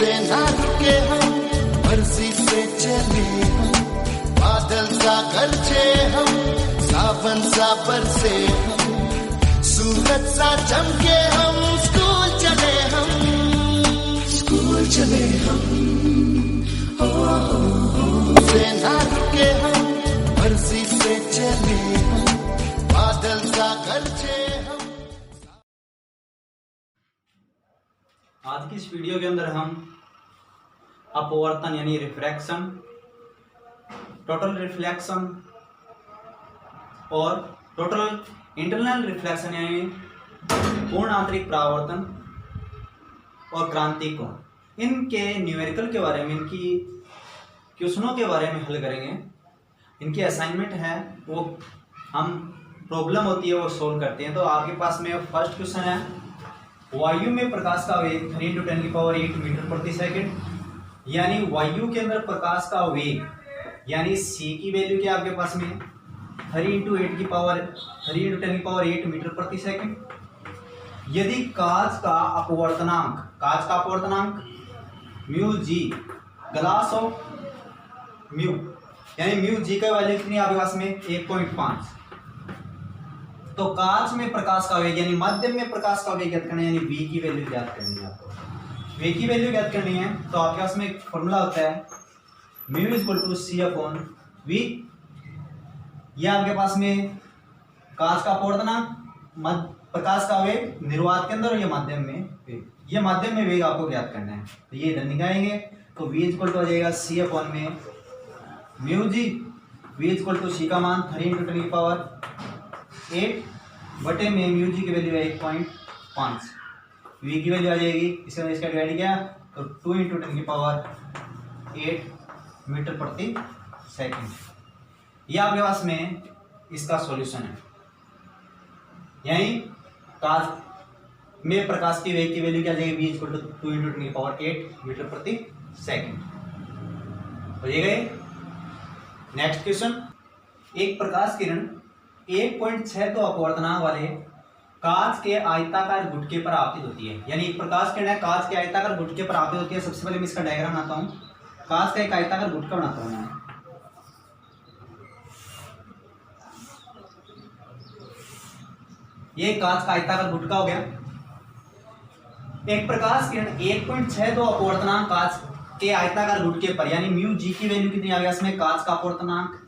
से ना रुके हम, मर्जी से चले हम, बादल सा गरजे हम, सावन सा बरसे हम, सूरज सा चमके हम, स्कूल चले हम, स्कूल चले हम, से ना रुके हम, मर्जी से चले हम, बादल सा गरजे हम। आज की इस वीडियो के अंदर हम अपवर्तन यानी रिफ्रैक्शन, टोटल रिफ्लेक्शन और टोटल इंटरनल रिफ्लेक्शन यानी पूर्ण आंतरिक परावर्तन और क्रांति कोण, इनके न्यूमेरिकल के बारे में, इनकी क्वेश्चनों के बारे में हल करेंगे। इनकी असाइनमेंट है, वो हम प्रॉब्लम होती है वो सोल्व करते हैं। तो आपके पास में फर्स्ट क्वेश्चन है, वायु में प्रकाश का वेग 3 × 10⁸ मीटर प्रति सेकंड, यानी वायु के अंदर प्रकाश का वेग यानी c की वैल्यू क्या आपके पास में 3 × 10⁸ मीटर प्रति सेकंड। यदि कांच का अपवर्तनांक mu g, glass of mu यानी म्यू जी का वैल्यू कितनी आपके पास में 1.5। तो कांच में प्रकाश का वेग यानी माध्यम में प्रकाश का वेग ज्ञात करना है, यानी v की वैल्यू ज्ञात करनी है आपको। v की वैल्यू ज्ञात करनी है तो आपके पास में एक फॉर्मूला होता है म्यू = c/v। ये आपके पास में कांच का अपवर्तनांक, प्रकाश का वेग निर्वात के अंदर और ये माध्यम में वेग, ये माध्यम में वेग आपको ज्ञात करना है। तो ये इधर निकालेंगे तो v हो जाएगा c/में म्यू जी, v c का मान 3 × 10⁸ बटे में म्यू जी की वैल्यू है 1.5, v की वैल्यू आ जाएगी, इसका डिवाइड किया तो 2 × 10⁸ मीटर प्रति सेकंड। ये आपके पास में इसका सॉल्यूशन है, यानी कांच में प्रकाश की वेग की वैल्यू क्या आ जाएगी, v = 2 × 10⁸ मीटर प्रति सेकंड हो जाएगा। नेक्स्ट क्वेश्चन, एक प्रकाश किरण 1.62 अपवर्तनांक वाले कांच के आयताकार गुटके पर आपतित होती है, यानी एक प्रकाश किरण है कांच के आयताकार गुटके पर आपतित होती है। सबसे पहले मैं इसका डायग्राम बनाता हूं, कांच का एक आयताकार गुटका बनाता हूं मैं। ये कांच का आयताकार गुटका हो गया। एक प्रकाश किरण 1.62 अपवर्तनांक कांच के आयताकार गुटके पर, यानी म्यू जी की वैल्यू कितनी आ गया इसमें, कांच का अपवर्तनांक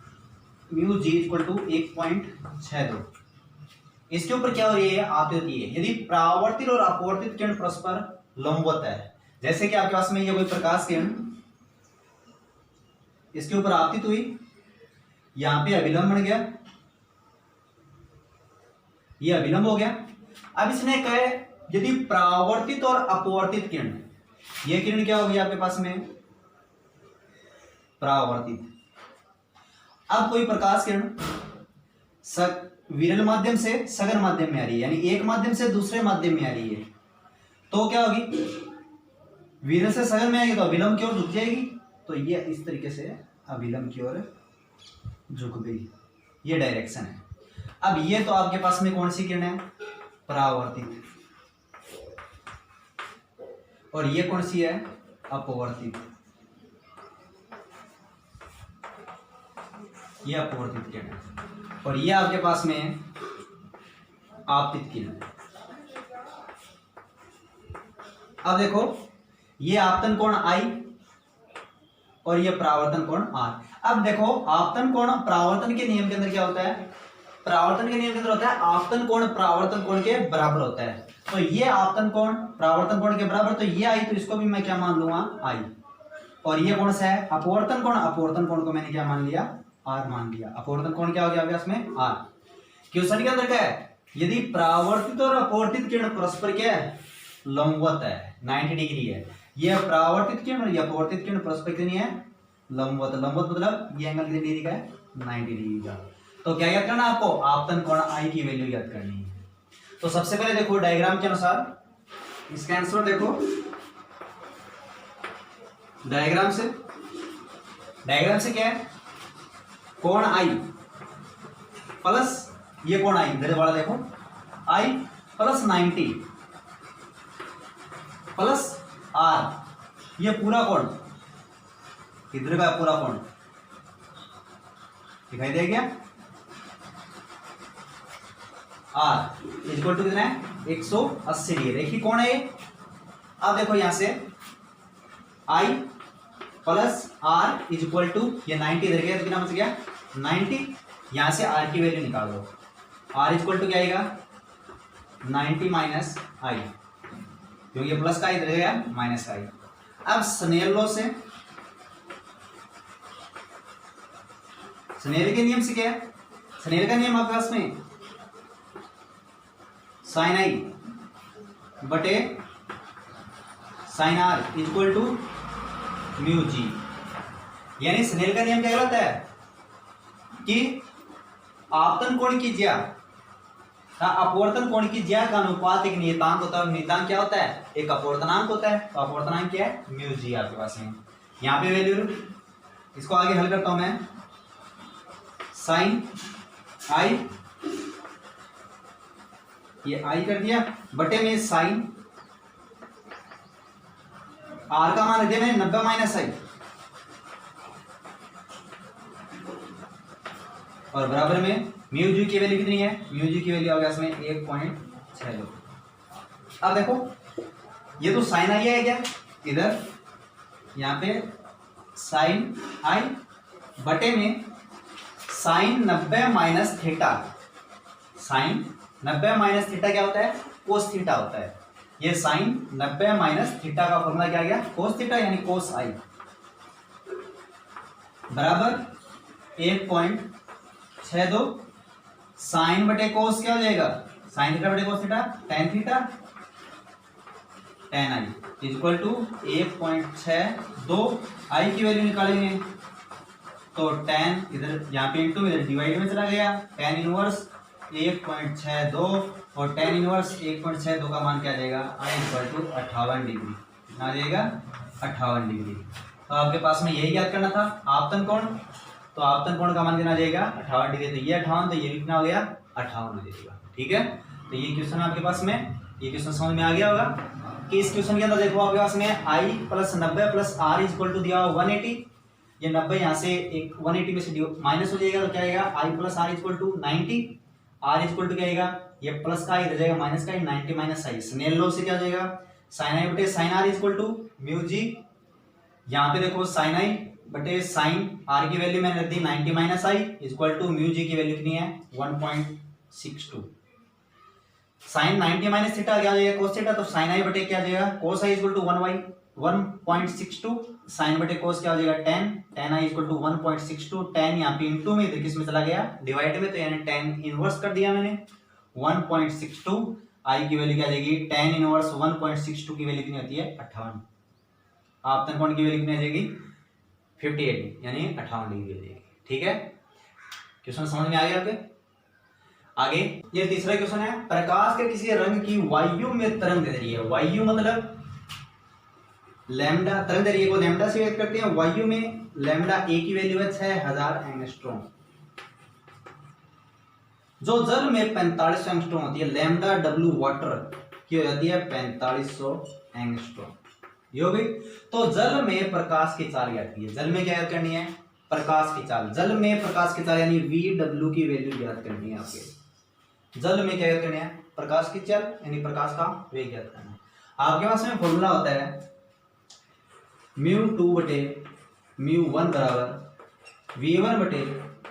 म्यू जी = 1.62। इसके ऊपर क्या हो रही है, आपतित होती है। यदि परावर्तित और अपवर्तित किरण परस्पर लंबवत है, जैसे कि आपके पास में ये कोई प्रकाश किरण इसके ऊपर आपतित हुई, यहां पे अभिलंब बन गया, ये अभिलंब हो गया। अब इसने कहा यदि परावर्तित और अपवर्तित किरण, ये किरण क्या होगी आपके पास में परावर्तित। अब कोई प्रकाश किरण विरल माध्यम से सघन माध्यम में आ रही है, यानी एक माध्यम से दूसरे माध्यम में आ रही है, तो क्या होगी, विरल से सघन में आएगी तो अभिलंब की ओर झुक जाएगी, तो ये इस तरीके से अभिलंब की ओर झुक गई, ये डायरेक्शन है। अब ये तो आपके पास में कौन सी किरण है, परावर्तित, और ये कौन सी है, अपवर्तित। ये अपवर्तित किरण है और ये आपके पास में आपतित किरण है। अब देखो, ये आपतन कोण I और ये परावर्तन कोण R। अब देखो, आपतन कोण परावर्तन के नियम के अंदर क्या होता है, परावर्तन के नियम के अंदर होता है आपतन कोण परावर्तन कोण के बराबर होता है। तो ये आपतन कोण परावर्तन कोण के बराबर, तो ये I, तो इसको भी मैं क्या मान लूंगा I। और ये कौन सा है, अपवर्तन कोण को मैंने क्या मान लिया, R मान लिया। अपवर्तन कोण क्या हो गया इसमें, R। क्वेश्चन के अंदर क्या है, यदि परावर्तित और अपवर्तित किरण परस्पर क्या है, लंबवत है, 90 डिग्री है। ये परावर्तित किरण और ये अपवर्तित किरण परस्पर कितनी है, लंबवत। लंबवत मतलब ये एंगल कितनी डिग्री का है, 90 डिग्री का। तो क्या याद करना आपको, आपतन कोण I की वैल्यू याद करनी है। तो सबसे पहले देखो डायग्राम के अनुसार इसका आंसर देखो, डायग्राम से क्या है, कोण I प्लस ये कोण I, इधर वाला देखो I + 90 प्लस R ये पूरा कोण इधर का पूरा कोण दिखाई दे गया। आर इक्वल टू कितना है 180 डिग्री। देखिए कौन है ये, अब देखो यहां से I plus R is equal to ये 90 इधर गया तो कितना बच गया 90। यहां से आर की वैल्यू निकाल दो। आर इज इक्वल टू क्या आएगा 90 माइनस आई, क्योंकि ये प्लस का इधर गया माइनस आई। अब स्नेल लॉ से, स्नेल के नियम से क्या है, स्नेल का नियम आपके पास में साइन आई बटे sine R equal to mu G. यानी स्नेल का नियम क्या कहलाता है कि आपतन कोण की ज्या अपवर्तन कोण की ज्या का अनुपात एक नियतांक होता है। नियतांक क्या होता है, एक अपवर्तनांक होता है। तो अपवर्तनांक क्या है म्यू जी आपके पास में। यहाँ पे वैल्यू, इसको आगे हल करता हूं मैं, साइन आई, ये आई कर दिया बटे में साइन आर का मान रख दिया मैंने 90 माइनस आई, और बराबर में म्यू जी की वैल्यू कितनी है, म्यू जी की वैल्यू आ गया इसमें 1.62। अब देखो ये तो साइन आई है क्या, इधर यहाँ पे साइन आई बटे में sine 90 minus theta. Sine 90 minus theta क्या होता है, कोस थीटा होता है। ये साइन 90 माइनस थीटा का फॉर्मूला क्या आ गया, कोस थीटा, यानी कोस आई बराबर 1.62। साइन बटे कोस क्या हो जाएगा, साइन थीटा बटे cos theta tan theta, tan I equal to 1.62। आई की वैल्यू निकालेंगे तो टेन इधर यहाँ पे इंटू इधर डिवाइड में चला गया, टेन इनवर्स 1.62 और टेन इनवर्स 1.62 का मान क्या आ जाएगा, आई इक्वल टू 58 डिग्री। कितना आ जाएगा 58 डिग्री। तो आपके पास में यही याद करना था आपतन कोण। तो आपतन कोण का मान कितना आ जाएगा 58 डिग्री। तो ये 58, तो ये भी कितना हो गया 58 हो जाएगा। ठीक है, तो ये क्वेश्चन आपके पास में, ये क्वेश्चन समझ में आ गया होगा कि इस क्वेश्चन के अंदर देखो आपके पास में I plus 90 plus R is equal to दिया 180। ये 90 यहाँ से एक 180 में से माइनस हो जाएगा तो क्या आएगा, I plus R is equal to 90। R is equal to क्या आएगा, ये प्लस का इधर जाएगा माइनस का, 90 माइनस आई। स्नेल लॉ से क्या हो जाएगा, साइन आई बटे sine R is equal to mu G. यहाँ पे देखो साइन आई बटे साइन आर की वैल्यू मैंने रख दी 90 minus I equal to mu G की वैल्यू कितनी है 1.62। साइन 90 माइनस थीटा क्या आ जाएगा कोस थीटा, तो साइन आई बटे क्या आ जाएगा cos I equal to 1/1.62। Sine बटे कोस क्या हो जाएगा 10, tan I equal to 1.62। Tan यहाँ पे इंटू में इधर किस में चला गया डिवाइड में, तो यानी टेन इनवर्स कर दिया मैंने 1.62। आई की वैल्यू क्या आ जाएगी, टेन इनवर्स 1.62 की वैल्यू कितनी होती है 58। आपतन कोण की वैल्यू कितनी आ जाएगी 58, यानी 58 डिग्री हो जाएगी। ठीक है, क्वेश्चन समझ में आ गया आपके। आगे ये तीसरा क्वेश्चन है, प्रकाश के किसी रंग की वायु में तरंग दैर्घ्य है। वायु मतलब लैम्डा, तरंग दैर्घ्य को लैम्डा से व्यक्त करते हैं। वायु में लैम्डा ए की वैल्यू है 6000 एंगस्ट्रॉम। जो जल में 4500 एंगस्ट्रॉम होती है, लैम्डा डब्ल्यू वाटर की हो जाती है 4500 एंगस्ट्रॉम। ये हो गई। तो जल में प्रकाश की चाल ज्ञात की है। जल में क्या याद करनी है, प्रकाश की चाल। जल में प्रकाश की चाल यानी वी डब्ल्यू की वैल्यू ज्ञात करनी है आपके। जल में क्या याद करनी है, प्रकाश की चाल यानी प्रकाश का वेग ज्ञात करना है। आपके पास में फॉर्मूला होता है μ2 बटे μ1 बराबर v1 बटे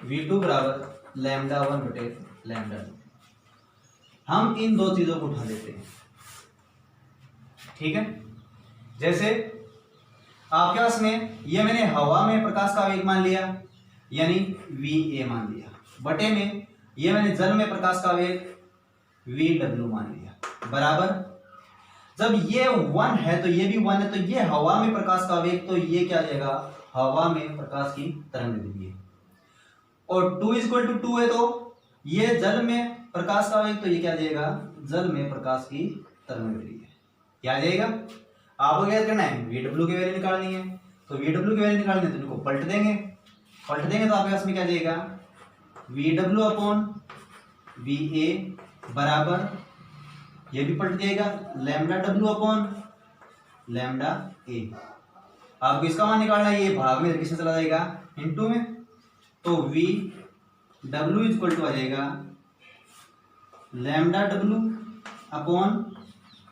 v2 बराबर λ1 बटे λ2। हम इन दो चीजों को उठा लेते हैं। ठीक है, जैसे आपके पास में ये मैंने हवा में प्रकाश का वेग मान लिया यानी va मान लिया, बटे में ये मैंने जल में प्रकाश का वेग vw मान लिया, बराबर जब ये 1 है तो ये भी 1 है, तो ये हवा में प्रकाश का वेग, तो ये क्या जाएगा हवा में प्रकाश की तरंग दैर्घ्य। और 2 इक्वल टू 2 है तो ये जल में प्रकाश का वेग, तो ये क्या जाएगा जल में प्रकाश की तरंग दैर्घ्य। क्या जाएगा, आपको क्या करना है VW की वैल्यू निकालनी है। तो VW की वैल्यू निकालनी है तो इनको पलट देंगे तो आपके पास में क्या जाएगा VW अपॉन VA बराबर, ये भी पलट जाएगा lambda W upon lambda A। आपको इसका मान निकालना है, ये भाग में किसमें चला जाएगा, इनटू में, तो वी डब्ल्यू इक्वल टू आ जाएगा लैम्डा डब्ल्यू अपॉन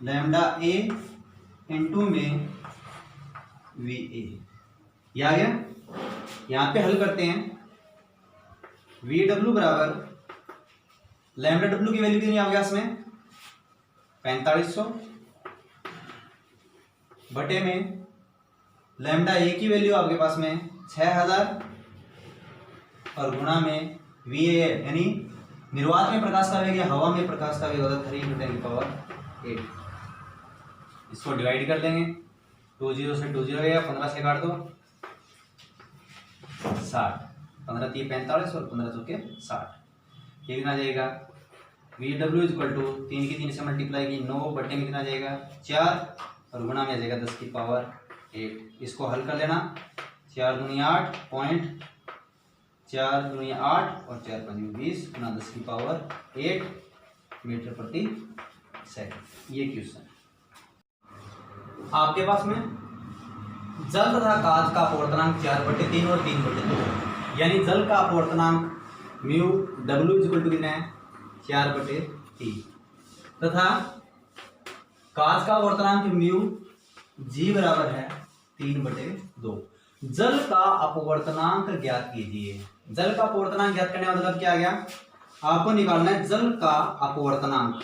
लैम्डा ए इनटू में वी ए। ये आ गया। यहाँ पे हल करते हैं, वी डब्ल्यू बराबर लैम्डा डब्ल्यू की वैल्यू कितनी आ गया इसमें 4500 बटे में लैम्डा ए की वैल्यू आपके पास में 6000 और गुणा में वी ए यानी निर्वात में प्रकाश का वेग या हवा में प्रकाश का वेग होता है 3 × 10⁸। इसको डिवाइड कर देंगे, 20 से 20 गया, 15 से काट दो 60, 15 × 3 45 और 15 × 4 60। ये कितना आ जाएगा, वी डब्ल्यू इक्वल टू 3 की 3 से मल्टीप्लाई की 9 बटे में कितना आ जाएगा 4 और गुणा में आ जाएगा 10⁸। इसको हल कर लेना, 4 × 8 पॉइंट 4 × 8 और 4 × 5 20 गुणा 10⁸ मीटर प्रति सेकंड। ये क्वेश्चन आपके पास में जल तथा कांच का अपवर्तनांक 4/3 और 3/2, यानी जल का अपवर्तनांक म्यू डब्ल्यू इक्वल टू कितना है 4/3 तथा कांच का अपवर्तनांक म्यू जी बराबर है 3/2। जल का अपवर्तनांक ज्ञात कीजिए। जल का अपवर्तनांक ज्ञात करने का मतलब क्या आ गया, आपको निकालना है जल का अपवर्तनांक।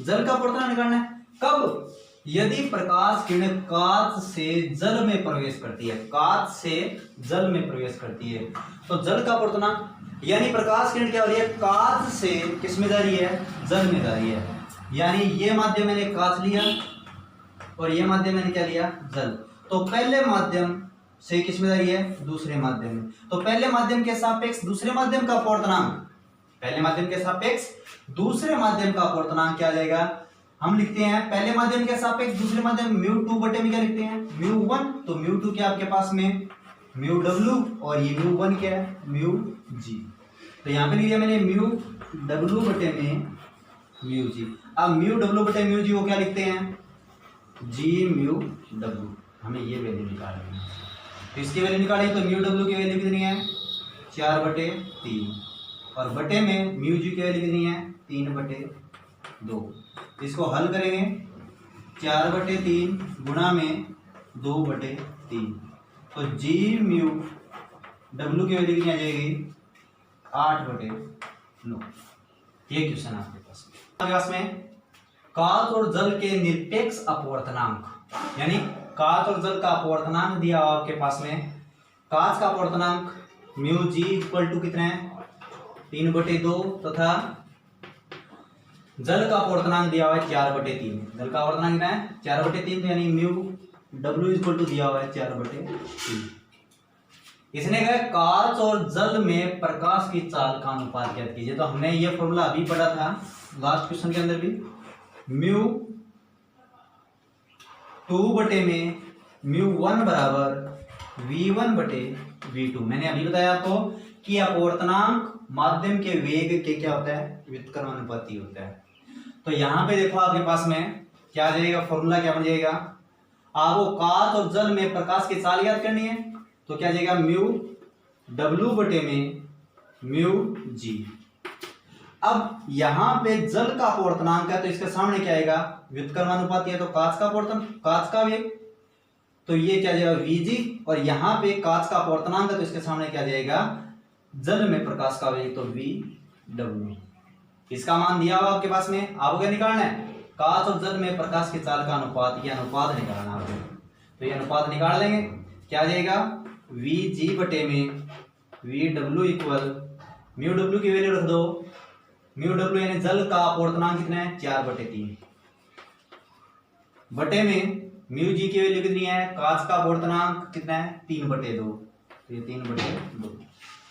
जल का अपवर्तनांक निकालना है कब, यदि प्रकाश किरण कांच से जल में प्रवेश करती है, कांच से जल में प्रवेश करती है तो जल का अपवर्तनांक यानी प्रकाश किरण क्या हो रही है, कांच से किस में जा रही है, जल में जा रही है। यानी ये माध्यम मैंने कांच लिया और ये माध्यम मैंने क्या लिया, जल। तो पहले माध्यम से किस में जा रही है, दूसरे माध्यम में। तो पहले माध्यम के सापेक्ष दूसरे माध्यम का अपवर्तनांक, पहले माध्यम के सापेक्ष दूसरे माध्यम का अपवर्तनांक क्या आ जाएगा, हम लिखते हैं पहले माध्यम के सापेक्ष दूसरे माध्यम म्यू 2 बटे में क्या लिखते हैं म्यू 1। तो म्यू 2 क्या आपके पास में म्यू डब्ल्यू और ये म्यू 1 क्या है म्यू जी। तो यहाँ पे लिख दिया मैंने म्यू डब्ल्यू बटे में म्यू जी। अब म्यू डब्ल्यू बटे म्यू जी को क्या लिखते हैं जी म्यू डब्ल्यू। हमें ये वैल्यू निकालनी है, तो इसकी वैल्यू निकालेंगे तो म्यू डब्ल्यू की वैल्यू कितनी है 4/3 और बटे में म्यू जी की वैल्यू कितनी है 3/2। इसको हल करेंगे 4/3 गुणा में 2/3 तो जी म्यू डब्ल्यू की वैल्यू कितनी आ जाएगी 8/9। ये क्वेश्चन आपके पास में कांच और जल के निरपेक्ष अपवर्तनांक, यानी कांच और जल का अपवर्तनांक दिया हुआ आपके पास में। कांच का अपवर्तनांक म्यू जी इक्वल टू कितना है 3/2 तथा जल का अपवर्तनांक दिया हुआ है 4/3। जल का अपवर्तनांक कितना है 4/3, यानी म्यू डब्ल्यू इक्वल टू दिया हुआ है 4/3। इसने कहा कांच और जल में प्रकाश की चाल का अनुपात ज्ञात कीजिए। तो हमने ये फॉर्मूला अभी पढ़ा था लास्ट क्वेश्चन के अंदर भी, म्यू 2 बटे में म्यू 1 बराबर v1/v2। मैंने अभी बताया आपको कि अपवर्तनांक माध्यम के वेग के क्या होता है व्युत्क्रमानुपाती होता है। तो यहाँ पे देखो आपके पास में क्या आ जाएगा, फॉर्मूला क्या बन जाएगा, आपको कांच और जल में प्रकाश की चाल याद करनी है तो क्या जाएगा म्यू डब्ल्यू बटे में म्यू जी। अब यहाँ पे जल का अपवर्तनांक है तो इसके सामने क्या आएगा व्युत्क्रमानुपाती है, तो कांच का अपवर्तन कांच का वेग तो ये क्या जाएगा वीजी, और यहाँ पे कांच का अपवर्तनांक है तो इसके सामने क्या जाएगा जल में प्रकाश का वेग तो वी डब्ल्यू। इसका मान दिया हुआ आपके पास में, आपको क्या निकालना है कांच और जल में प्रकाश की चाल का अनुपात, ये अनुपात निकालना आपको। तो ये अनुपात निकाल लेंगे, क्या आ जाएगा वी जी बटे में V W equal mu W की वैल्यू रख दो, म्यू डब्ल्यू यानी जल का अपवर्तनांक कितना है 4/3 बटे में म्यू जी की वैल्यू कितनी है, कांच का अपवर्तनांक कितना है 3/2, तो ये 3/2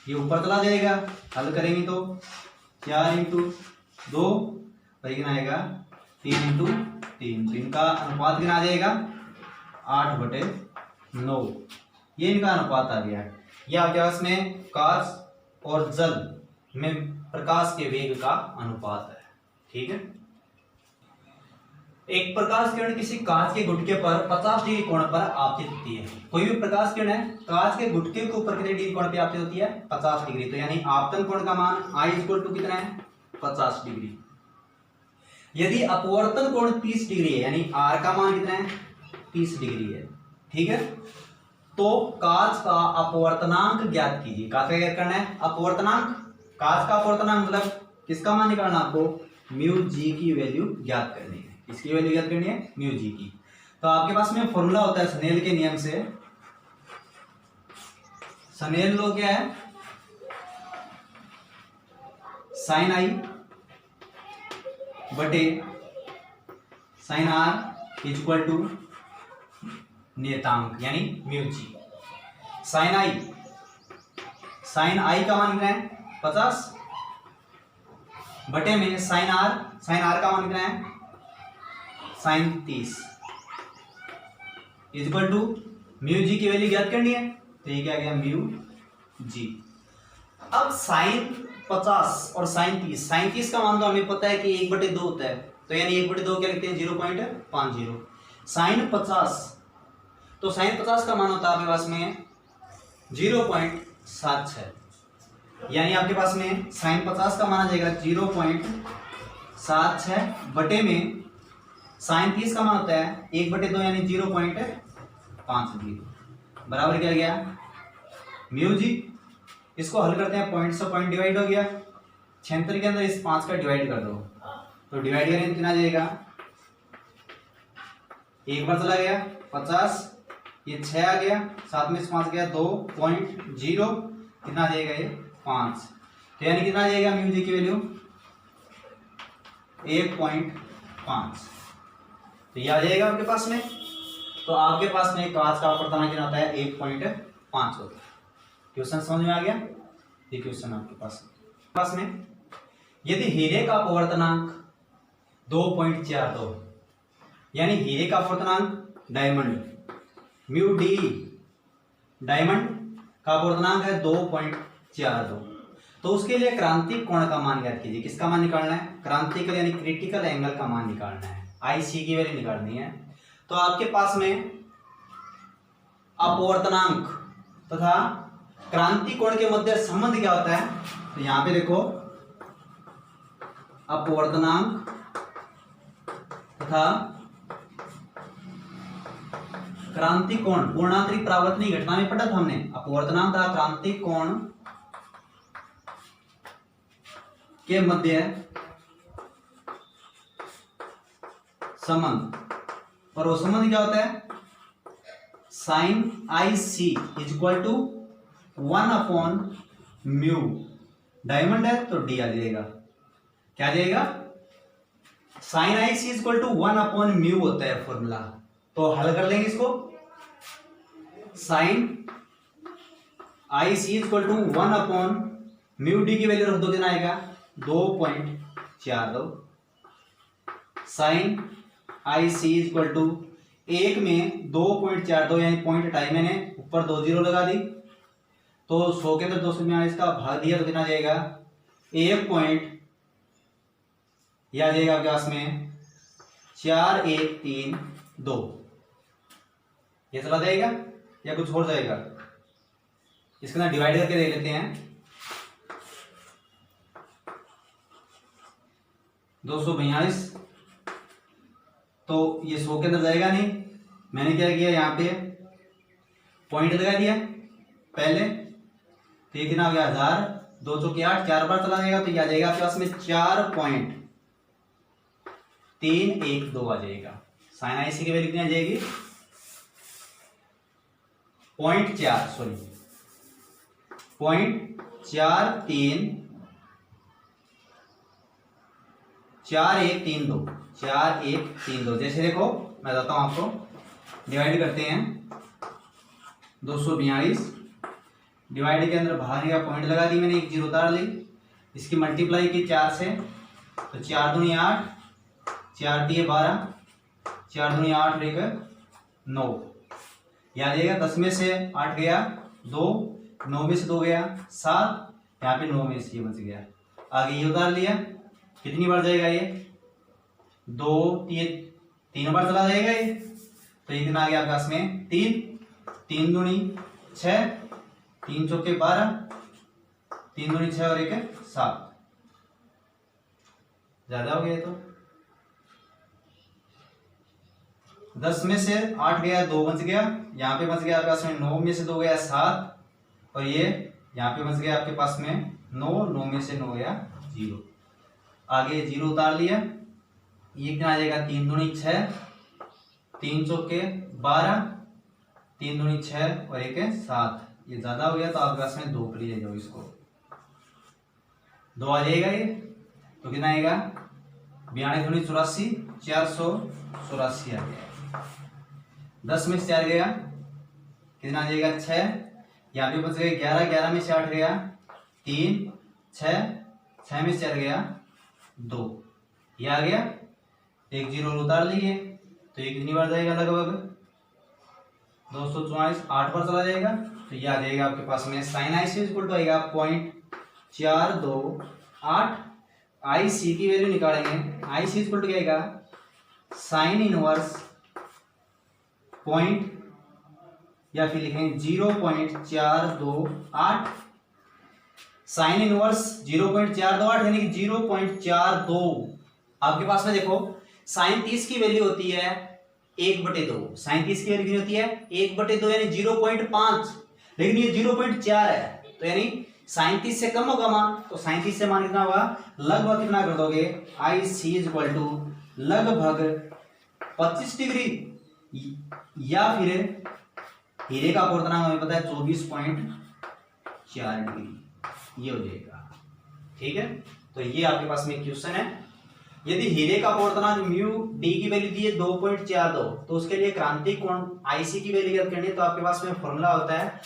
ये ऊपर चला जाएगा। हल करेंगे तो 4 × 2 और कितना आएगा 3 × 3, तो इनका अनुपात कितना आ जाएगा 8/9। ये इनका अनुपात आ गया। ये आपके पास में कांच और जल में प्रकाश के वेग का अनुपात है। ठीक है, एक प्रकाश किरण किसी कांच के गुटके पर 50 डिग्री कोण पर आपतित होती है। कोई भी प्रकाश किरण है कांच के गुटके के ऊपर कितने डिग्री कोण पे आपतित होती है? 50 डिग्री। तो यानी आपतन कोण का मान I इक्वल टू कितना है? 50 डिग्री। यदि अपवर्तन कोण 30 डिग्री है यानी R का मान कितना है? 30 डिग्री है। ठीक है, तो कांच का अपवर्तनांक ज्ञात कीजिए। कांच का ज्ञात करना है अपवर्तनांक। कांच का अपवर्तनांक मतलब किसका मान निकालना आपको? म्यू जी की वैल्यू ज्ञात करनी है। इसकी वैल्यू ज्ञात करनी है म्यू जी की। तो आपके पास में फॉर्मूला होता है स्नेल के नियम से। स्नेल लॉ क्या है? साइन आई बटे साइन आर इक्वल टू नियतांक यानी म्यू जी। साइन आई का मान कितना है? 50 बटे में साइन आर का मान कितना है? Sign 30 equal to mu G की वैल्यू ज्ञात करनी है। तो ये क्या आ गया? Mu G. अब साइन 50 और साइन 30, साइन 30 का मान तो हमें पता है कि 1/2 होता है। तो यानी 1/2 क्या लिखते हैं? 0.50। साइन 50, तो साइन 50 का मान होता है आपके पास में 0.76। यानी आपके पास में साइन 50 का मान आ जाएगा 0.76 बटे में साइन 30 का मान होता है 1/2 यानी 0.50 बराबर क्या गया? Mu G. इसको हल करते हैं, पॉइंट से पॉइंट डिवाइड हो गया, 76 के अंदर इस 5 का डिवाइड कर दो। तो डिवाइड करें कितना जाएगा? एक बार चला गया 50, ये 6 आ गया, साथ में इस 5 गया 2.0, कितना आ जाएगा? ये 5। तो यानी कितना आ जाएगा म्यू जी की वैल्यू? 1.5। तो ये आ जाएगा आपके पास में। तो आपके पास में कांच का अपवर्तनांक कितना होता है? 1.5 होता है। क्वेश्चन समझ में आ गया? ये क्वेश्चन आपके पास में यदि हीरे का अपवर्तनांक 2.42 यानी हीरे का अपवर्तनांक डायमंड म्यू डी, डायमंड का अपवर्तनांक है 2.42, तो उसके लिए क्रांतिक कोण का मान ज्ञात कीजिए। किसका मान निकालना है? क्रांतिक यानी क्रिटिकल एंगल का मान निकालना है। IC की वैल्यू निकालनी है। तो आपके पास में अपवर्तनांक तथा क्रांति कोण के मध्य संबंध क्या होता है? तो यहां पे देखो, अपवर्तनांक तथा क्रांति कोण पूर्णांतरिक परावर्तनीय घटना में पढ़ा था हमने। अपवर्तनांक तथा क्रांति कोण के मध्य संबंध, और वो संबंध क्या होता है? साइन IC इक्वल टू 1/म्यू। डायमंड है तो D आ जाएगा। क्या आ जाएगा? साइन IC इक्वल टू 1/म्यू होता है फॉर्मूला। तो हल कर लेंगे इसको। साइन IC इक्वल टू 1/म्यू डी की वैल्यू रख दो, कितना आएगा? 2.42। साइन IC इक्वल टू 1 में 2.42 यानी 0.2 मैंने ऊपर 2 जीरो लगा दी, तो 100 के अंदर 242 का भाग दिया तो कितना जाएगा? 1 यह आ जाएगा आपके पास में 4132। ये चला जाएगा या कुछ और जाएगा? इसके अंदर डिवाइड करके देख लेते हैं। 242, तो ये 100 के अंदर जाएगा नहीं। मैंने क्या किया? यहाँ पे पॉइंट लगा दिया पहले, तो ये कितना हो गया? 1000, 2 चौके 8, 4 बार चला जाएगा तो ये आ जाएगा आपके पास में 4.312 आ जाएगा। साइन IC की वैल्यू कितनी आ जाएगी? 4132। जैसे देखो मैं बताता हूं आपको, डिवाइड करते हैं 242, डिवाइड के अंदर बाहर का पॉइंट लगा दी मैंने, 1 जीरो उतार ली, इसकी मल्टीप्लाई की 4 से, तो 4 दूनी 8, 4 दिए 12, 4 दूनी 8 और 1 9, याद आएगा। 10 में से 8 गया 2, 9 में से 2 गया 7, यहाँ पे 9 में से ये बच गया। आगे ये उतार लिया, कितनी बार जाएगा ये? 2 3 3 बार चला जाएगा ये, तो ये कितना आ गया आपके पास में 3 दूनी 6, 3 चौके 12, 3 दूनी 6 और 1 7, ज्यादा हो गया। तो 10 में से 8 गया, 2 बच गया, यहाँ पे बच गया आपके पास में 9 में से 2 गया 7, और ये यहाँ पे बच गया आपके पास में 9 में से 9 गया 0, आगे 0 उतार लिया। ये कितना आ जाएगा 3 दूनी 6, 3 चौके 12, 3 दूनी 6 और 1 7, ये ज्यादा हो गया तो आपके पास में 2 पर ले जाओ, इसको 2 आ जाएगा ये, तो कितना आएगा 92 दूनी 84, 484 आ गया। 10 में से 4 गया, कितना आ जाएगा 6, यहाँ पे बच गए 11, 11 में से 8 गया 3, 6, 6 में से 4 गया 2, ये आ गया। 1 0 उतार लिए, तो ये कितनी बार जाएगा लगभग 244, 8 बार चला जाएगा, तो ये आ जाएगा आपके पास में sine I C equal to आएगा 0.428। आई सी की वैल्यू निकालेंगे, आई सी इक्वल टू क्या आएगा साइन इनवर्स पॉइंट, या फिर लिखेंगे 0.428, साइन इनवर्स 0.428 यानी कि 0.42। आपके पास में देखो साइन 30 की वैल्यू होती है 1/2, साइन 30 की वैल्यू कितनी होती है 1/2 यानी 0.5, लेकिन ये 0.4 है, तो यानी साइन 30 से कम होगा मान, तो साइन 30 से मान कितना होगा लगभग कितना कर दोगे, आई सी इज इक्वल टू लगभग 25 डिग्री, या फिर हीरे का अपवर्तनांक हमें पता है 24.4 डिग्री, ये हो जाएगा। ठीक है, तो ये आपके पास में क्वेश्चन है। यदि हीरे का अपवर्तनांक म्यू डी की वैल्यू दी है 2.42, तो उसके लिए क्रांतिक कोण आईसी की वैल्यू ज्ञात करनी है, तो आपके पास में फॉर्मूला होता है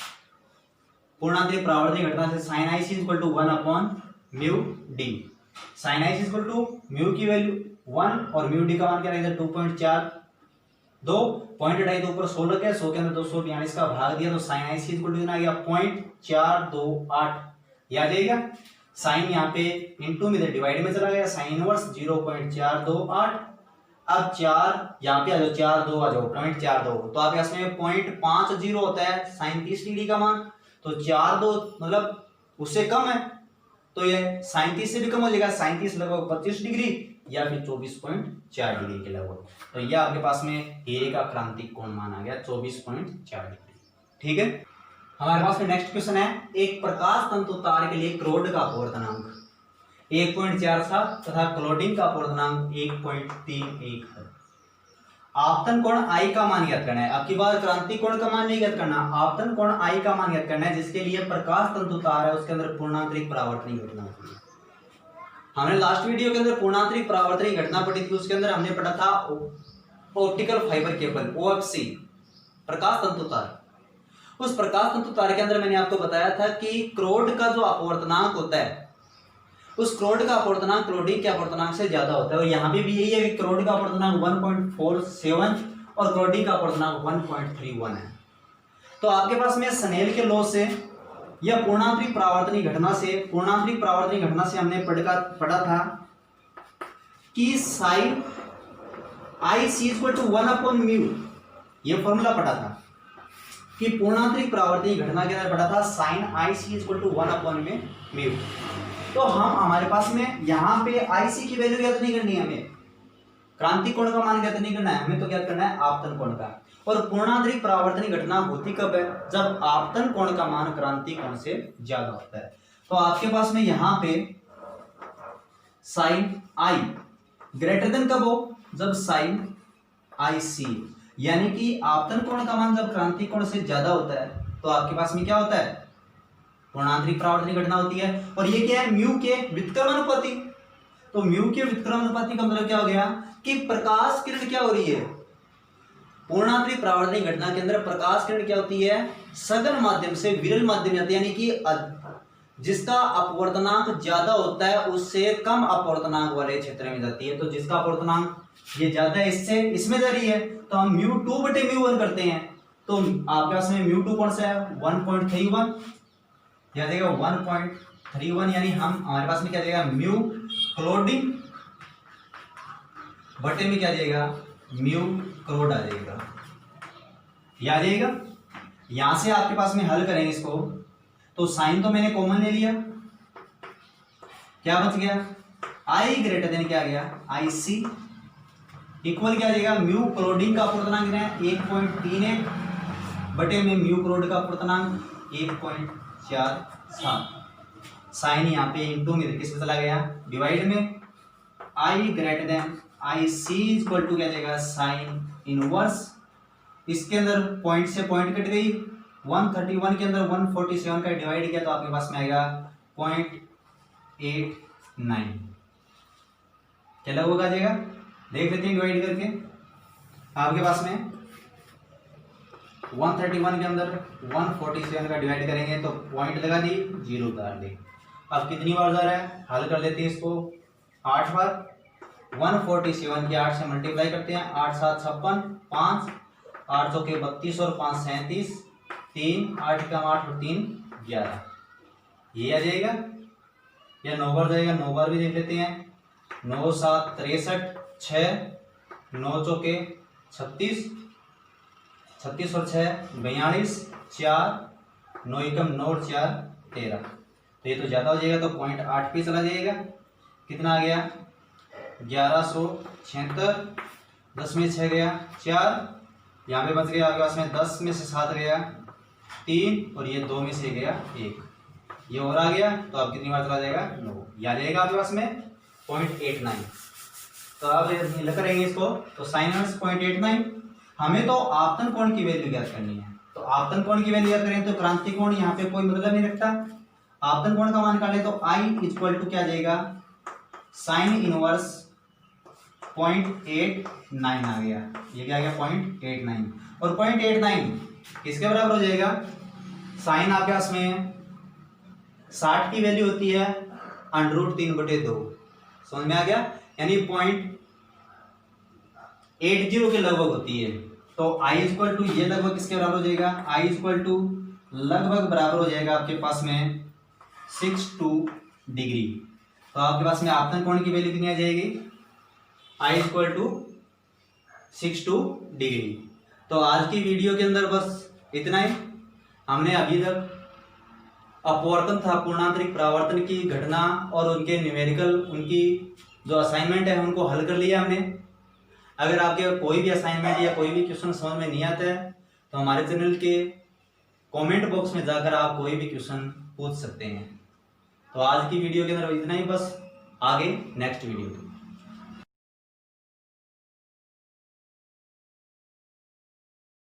पूर्णांतरिक परावर्तनीय घटना से साइन आईसी इक्वल टू 1/म्यू D. Sine IC equal to mu की वैल्यू 1 और म्यू डी का मान क्या रहेगा 2.4, 2 पॉइंट हटाई, तो ऊपर 100 लग गया, 100 के अंदर 242 का भाग दिया, तो साइन आईसी इक्वल टू कितना आ गया 0.428, ये आ जाएगा। साइन यहाँ पे इनटू में डिवाइड में चला गया, साइन इनवर्स 0.428, अब 4 यहाँ पे आ जाओ, 4 2 आ जाओ 0.42, तो आपके पास में 0.50 होता है साइन 30 डिग्री का मान, तो 4 2 मतलब उससे कम है, तो ये साइन 30 से भी कम हो जाएगा, साइन 30 लगभग 25 डिग्री या फिर 24.4 डिग्री के लगभग, तो यह आपके पास में हीरे का क्रांतिक कोण मान आ गया 24.4 डिग्री। ठीक है, हमारे पास में नेक्स्ट क्वेश्चन है, एक प्रकाश तंतु तार के लिए क्रोड का अपवर्तनांक 1.47 तथा क्लोडिंग का अपवर्तनांक 1.31 है। आपतन कोण आई का मान ज्ञात करना है, अब की बार क्रांतिक कोण का मान नहीं ज्ञात करना, आपतन कोण आई का मान ज्ञात करना है, जिसके लिए प्रकाश तंतु तार है उसके अंदर पूर्णांतरिक परावर्तनीय घटना होती है। हमने लास्ट वीडियो के अंदर पूर्णांतरिक परावर्तनीय घटना पढ़ी थी, उसके अंदर हमने पढ़ा था ऑप्टिकल फाइबर केबल ओएफसी प्रकाश तंतु तार। उस प्रकाश तंतु तार के अंदर मैंने आपको बताया था कि क्रोड का जो अपवर्तनांक होता है, उस क्रोड का अपवर्तनांक क्लोडिंग के अपवर्तनांक से ज्यादा होता है, और यहाँ पे भी यही है कि क्रोड का अपवर्तनांक 1.47 और क्लोडिंग का अपवर्तनांक 1.31 है। तो आपके पास में स्नेल के लॉ से या पूर्णांतरिक परावर्तनीय घटना से हमने पढ़ा था कि sine I C equal to 1/म्यू, ये फॉर्मूला पढ़ा था कि पूर्णांतरिक परावर्तनीय घटना के अंदर पढ़ा था sine I C equal to 1/म्यू। तो हम हमारे पास में यहाँ पे आई सी की वैल्यू ज्ञात नहीं करनी है, हमें क्रांतिक कोण का मान ज्ञात नहीं करना है, हमें तो ज्ञात करना है आपतन कोण का। और पूर्णांतरिक परावर्तनीय घटना होती कब है, जब आपतन कोण का मान क्रांतिक कोण से ज्यादा होता है। तो आपके पास में यहाँ पे साइन आई ग्रेटर देन कब हो, जब साइन आई सी, यानी कि आपतन कोण का मान जब क्रांतिक कोण से ज्यादा होता है, तो आपके पास में क्या होता है पूर्णांतरिक परावर्तनीय घटना होती है। और ये क्या है म्यू के व्युत्क्रम अनुपाती, तो म्यू के व्युत्क्रम अनुपाती का मतलब क्या हो गया कि प्रकाश किरण क्या हो रही है, पूर्णांतरिक परावर्तनीय घटना के अंदर प्रकाश किरण क्या होती है सघन माध्यम से विरल माध्यम जाती है, यानी कि जिसका अपवर्तनांक ज्यादा होता है उससे कम अपवर्तनांक वाले क्षेत्र में जाती है। तो जिसका अपवर्तनांक ये ज्यादा है इससे इसमें जा रही है, तो हम μ2/μ1 करते हैं, तो आपके पास में μ2 कौन सा है 1.31, क्या देगा 1.31, यानी हम हमारे पास में क्या देगा म्यू क्लोडिंग बटे में क्या देगा म्यू करोड़ आ जाएगा, ये आ जाएगा। यहां से आपके पास में हल करेंगे इसको, तो साइन तो मैंने कॉमन ले लिया, क्या बच गया, आई ग्रेटर देन क्या गया, आई सी इक्वल क्या आ जाएगा, म्यू करोडिंग का अपूर्णांक है 1.38 बटे में म्यू करोड़ का अपूर्णांक 1.47। साइन यहाँ पे इंटू में किस में चला गया, डिवाइड में, I greater than I C equal to क्या जाएगा, साइन इनवर्स, इसके अंदर पॉइंट से पॉइंट कट गई, 131 के अंदर 147 का डिवाइड किया तो आपके पास में आएगा 0.89, क्या लगभग आ जाएगा, देख लेते हैं डिवाइड करके। आपके पास में 131 के अंदर 147 का डिवाइड करेंगे तो पॉइंट लगा दी, जीरो उतार दी। अब कितनी बार जा रहा है, हल कर लेते हैं इसको, 8 बार, 147 के 8 से मल्टीप्लाई करते हैं, 8 7 56, 5 8 चौके 32 और 5 37, 3 8 कम 8 और 3 11, ये आ जाएगा, या 9 बार जाएगा, 9 बार भी देख लेते हैं, 9 7 63, 6 9 चौके 36, 36 और 6 42, 4 9 एकम 9 और 4 13, तो ये तो ज़्यादा हो जाएगा तो 0.8 पे चला जाएगा, कितना आ गया 1176, 10 में 6 गया 4, यहाँ पे बच गया आपके पास में 10 में से 7 गया 3 और ये 2 में से गया 1, ये और आ गया तो अब कितनी बार चला जाएगा 9, ये आ जाएगा आपके पास में 0.89। तो अब हल करेंगे इसको, तो साइन इनवर्स 0.89, हमें तो आपतन कोण की वैल्यू ज्ञात करनी है, तो आपतन कोण की वैल्यू ज्ञात करें तो क्रांति कोण यहाँ पे कोई मतलब नहीं रखता, आपतन कोण का मान निकाले तो आई इक्वल टू क्या जाएगा, साइन इनवर्स 0.89 आ गया, ये क्या आ गया 0.89, और 0.89 किसके बराबर हो जाएगा, साइन आपके पास में 60 की वैल्यू होती है √3/2, समझ में आ गया, यानी 0.80 के लगभग होती है, तो आई इक्वल टू ये लगभग किसके बराबर हो जाएगा, आई इक्वल टू लगभग बराबर हो जाएगा आपके पास में 62 डिग्री। तो आपके पास में आपतन कोण की वैल्यू कितनी आ जाएगी, आई इक्वल टू 62 डिग्री। तो आज की वीडियो के अंदर बस इतना ही, हमने अभी तक अपवर्तन तथा पूर्णांतरिक परावर्तन की घटना और उनके न्यूमेरिकल, उनकी जो असाइनमेंट है उनको हल कर लिया हमने। अगर आपके कोई भी असाइनमेंट या कोई भी क्वेश्चन समझ में नहीं आता है तो हमारे चैनल के कमेंट बॉक्स में जाकर आप कोई भी क्वेश्चन पूछ सकते हैं। तो आज की वीडियो के अंदर इतना ही, बस आगे नेक्स्ट वीडियो।